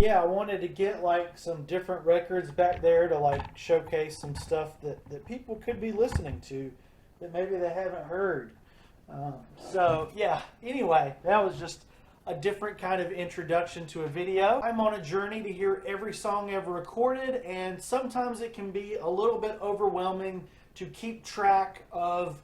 Yeah, I wanted to get like some different records back there to like showcase some stuff that people could be listening to that maybe they haven't heard. Um, so yeah, anyway, that was just a different kind of introduction to a video. I'm on a journey to hear every song ever recorded, and sometimes it can be a little bit overwhelming to keep track of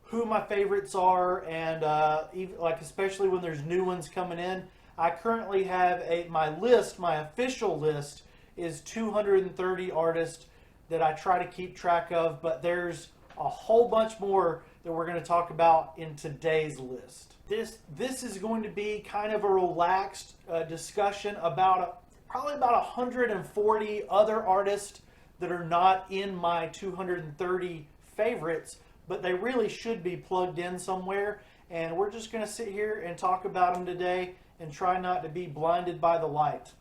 who my favorites are, and even, like, especially when there's new ones coming in. I currently have my list, my official list is 230 artists that I try to keep track of, but there's a whole bunch more that we're going to talk about in today's list. This is going to be kind of a relaxed discussion about probably about 140 other artists that are not in my 230 favorites, but they really should be plugged in somewhere. And we're just going to sit here and talk about them today and try not to be blinded by the light.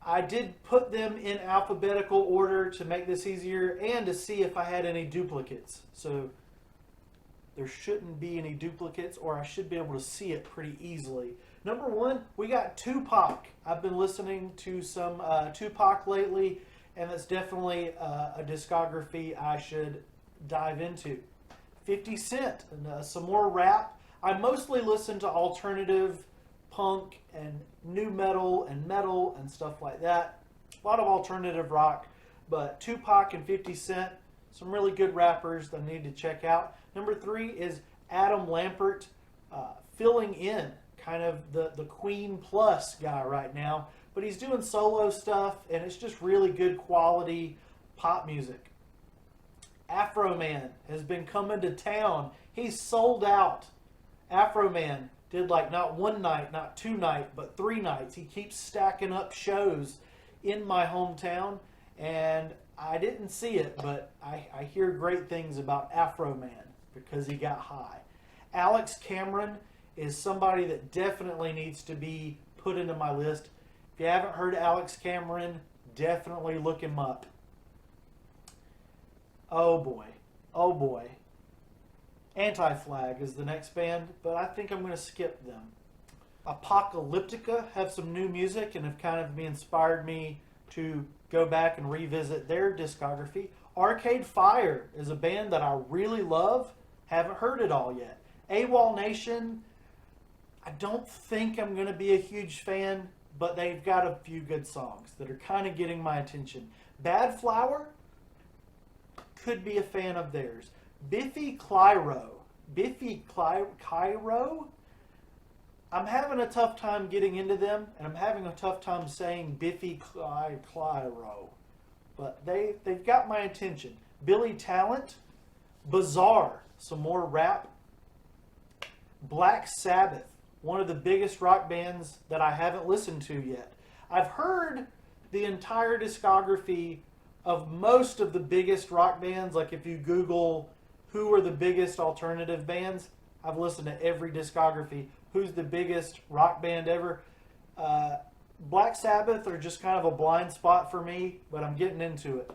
I did put them in alphabetical order to make this easier and to see if I had any duplicates. So there shouldn't be any duplicates, or I should be able to see it pretty easily. Number one, we got Tupac. I've been listening to some Tupac lately, and that's definitely a discography I should dive into. 50 Cent, and some more rap. I mostly listen to alternative punk and new metal and stuff like that. A lot of alternative rock, but Tupac and 50 Cent, some really good rappers that I need to check out. Number three is Adam Lampert, filling in, kind of the Queen Plus guy right now, but he's doing solo stuff, and it's just really good quality pop music. Afro Man has been coming to town. He's sold out. Afro Man did like not one night, not two nights, but 3 nights. He keeps stacking up shows in my hometown, and I didn't see it, but I hear great things about Afro Man because he got high. Alex Cameron is somebody that definitely needs to be put into my list. If you haven't heard Alex Cameron, definitely look him up. Oh boy. Oh boy. Anti-Flag is the next band, but I think I'm going to skip them. Apocalyptica have some new music and have kind of inspired me to go back and revisit their discography. Arcade Fire is a band that I really love. Haven't heard it all yet. AWOL Nation, I don't think I'm going to be a huge fan, but they've got a few good songs that are kind of getting my attention. Bad Flower, could be a fan of theirs. Biffy Clyro. I'm having a tough time getting into them, and I'm having a tough time saying Biffy Clyro. But they've got my attention. Billy Talent. Bizarre. Some more rap. Black Sabbath. One of the biggest rock bands that I haven't listened to yet. I've heard the entire discography of most of the biggest rock bands. Like if you Google who are the biggest alternative bands, I've listened to every discography. Who's the biggest rock band ever? Black Sabbath are just kind of a blind spot for me, but I'm getting into it.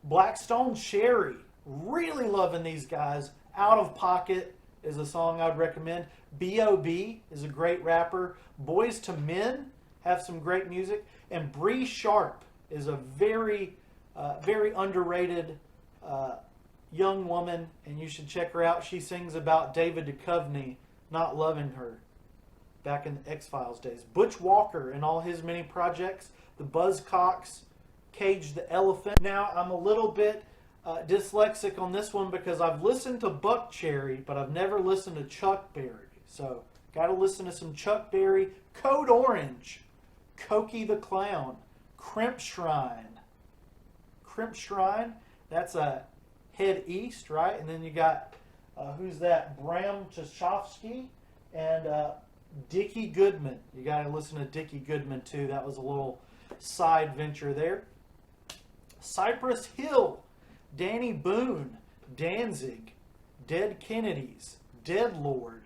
Blackstone Cherry, really loving these guys. Out of Pocket is a song I'd recommend. B.O.B. is a great rapper. Boys to Men have some great music. And Bree Sharp is a very underrated young woman, and you should check her out. She sings about David Duchovny not loving her back in the X-Files days. Butch Walker and all his many projects. The Buzzcocks, Cage the Elephant. Now, I'm a little bit dyslexic on this one because I've listened to Buck Cherry, but I've never listened to Chuck Berry. So, got to listen to some Chuck Berry. Code Orange, Cokie the Clown, Crimp Shrine. Crimp Shrine, that's a Head East, right? And then you got, who's that? Bram Tchaikovsky and Dickie Goodman. You got to listen to Dickie Goodman too. That was a little side venture there. Cypress Hill, Danny Boone, Danzig, Dead Kennedys, Deadlord.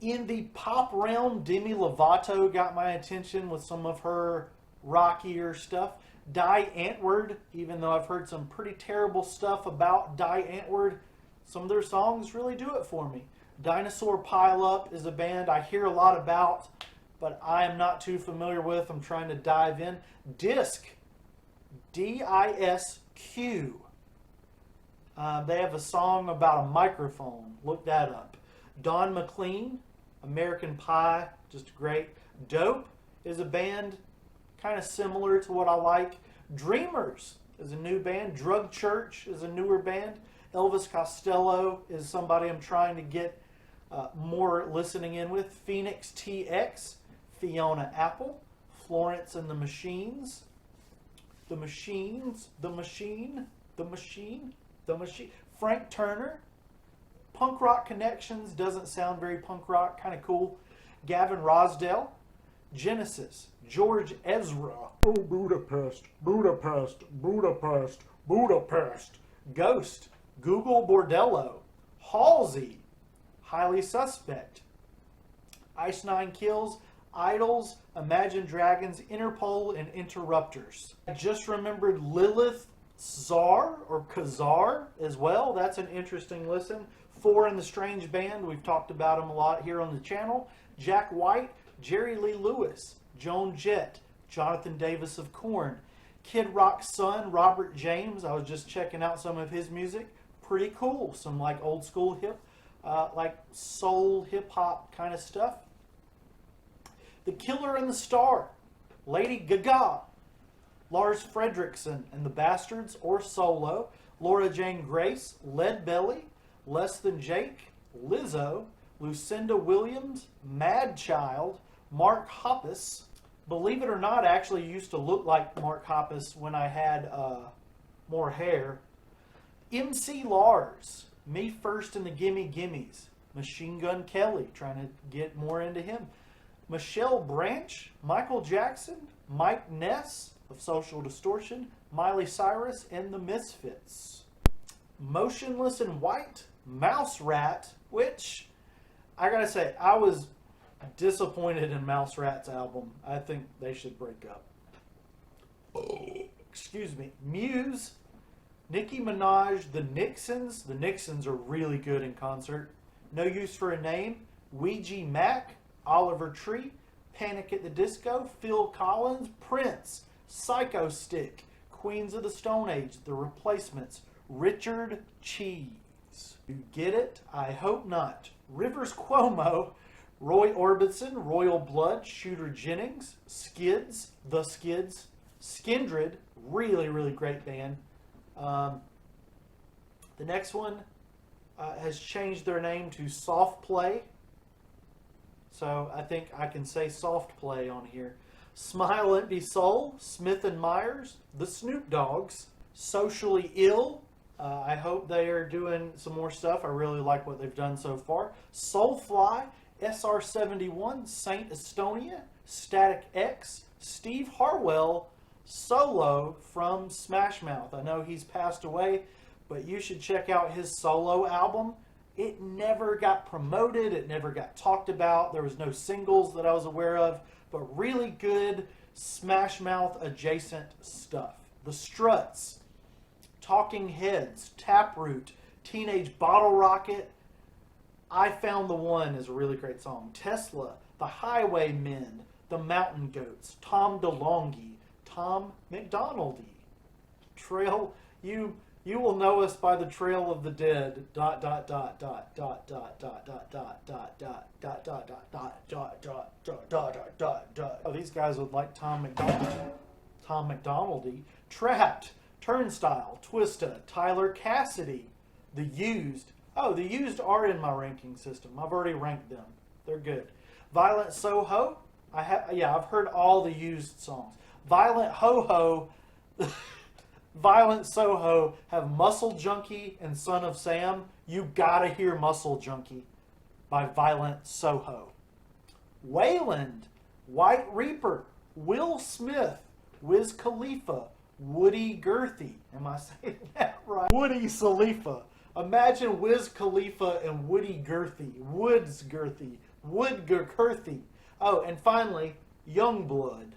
In the pop realm, Demi Lovato got my attention with some of her rockier stuff. Die Antwoord, even though I've heard some pretty terrible stuff about Die Antwoord, some of their songs really do it for me. Dinosaur Pile Up is a band I hear a lot about, but I am not too familiar with. I'm trying to dive in. Disc, D-I-S-Q. They have a song about a microphone. Look that up. Don McLean, American Pie, just great. Dope is a band kind of similar to what I like. Dreamers is a new band. Drug Church is a newer band. Elvis Costello is somebody I'm trying to get more listening in with. Phoenix TX, Fiona Apple, Florence and the Machines, The Machines, The Machine, The Machine, The Machine, Frank Turner, Punk Rock Connections, doesn't sound very punk rock, kind of cool. Gavin Rosdale, Genesis, George Ezra, Oh, Budapest, Budapest, Budapest, Budapest. Ghost, Google Bordello, Halsey, Highly Suspect, Ice Nine Kills, Idols, Imagine Dragons, Interpol, and Interrupters. I just remembered Lilith Czar or Kazar as well. That's an interesting listen. Four in the Strange Band. We've talked about them a lot here on the channel. Jack White, Jerry Lee Lewis, Joan Jett, Jonathan Davis of Korn, Kid Rock's son, Robert James. I was just checking out some of his music. Pretty cool. Some like old school like soul hip hop kind of stuff. The Killer and the Star, Lady Gaga, Lars Fredriksson and the Bastards or solo, Laura Jane Grace, Lead Belly, Less Than Jake, Lizzo, Lucinda Williams, Mad Child, Mark Hoppus. Believe it or not, I actually used to look like Mark Hoppus when I had more hair. MC Lars, Me First and the Gimme Gimmes, Machine Gun Kelly, trying to get more into him. Michelle Branch, Michael Jackson, Mike Ness of Social Distortion, Miley Cyrus, and the Misfits. Motionless in White, Mouse Rat, which I gotta say, I was disappointed in Mouse Rat's album. I think they should break up. Excuse me. Muse, Nicki Minaj, the Nixons. The Nixons are really good in concert. No Use for a Name, Ouija Mac, Oliver Tree, Panic at the Disco, Phil Collins, Prince, Psycho Stick, Queens of the Stone Age, The Replacements, Richard Cheese. You get it? I hope not. Rivers Cuomo, Roy Orbison, Royal Blood, Shooter Jennings, Skids, The Skids, Skindred, really, really great band. The next one has changed their name to Soft Play. So I think I can say Soft Play on here. Smile Empty Soul, Smith and Myers, The Snoop Dogs, Socially Ill. I hope they are doing some more stuff. I really like what they've done so far. Soulfly, SR71, Saint Estonia, Static X, Steve Harwell, solo from Smash Mouth. I know he's passed away, but you should check out his solo album. It never got promoted. It never got talked about. There was no singles that I was aware of, but really good Smash Mouth adjacent stuff. The Struts, Talking Heads, Taproot, Teenage Bottle Rocket, I Found the One is a really great song. Tesla, The Highwaymen, The Mountain Goats, Tom DeLonge, Tom McDonaldy. Trail, you will know us by the Trail of the Dead. Dot dot dot dot dot dot dot dot dot dot dot dot dot dot dot dot dot dot dot dot. Oh, these guys would like Tom McDonald. Tom McDonaldy. Trapped, Turnstile, Twista, Tyler Cassidy, The Used. Oh, The Used are in my ranking system. I've already ranked them. They're good. Violent Soho. I've heard all the Used songs. Violent Ho-Ho. Violent Soho have Muscle Junkie and Son of Sam. You gotta hear Muscle Junkie by Violent Soho. Wayland, White Reaper, Will Smith, Wiz Khalifa, Woody Girthy. Am I saying that right? Woody Khalifa. Imagine Wiz Khalifa and Woody Girthy. Woods Girthy. Wood Girthy. Oh, and finally, Youngblood.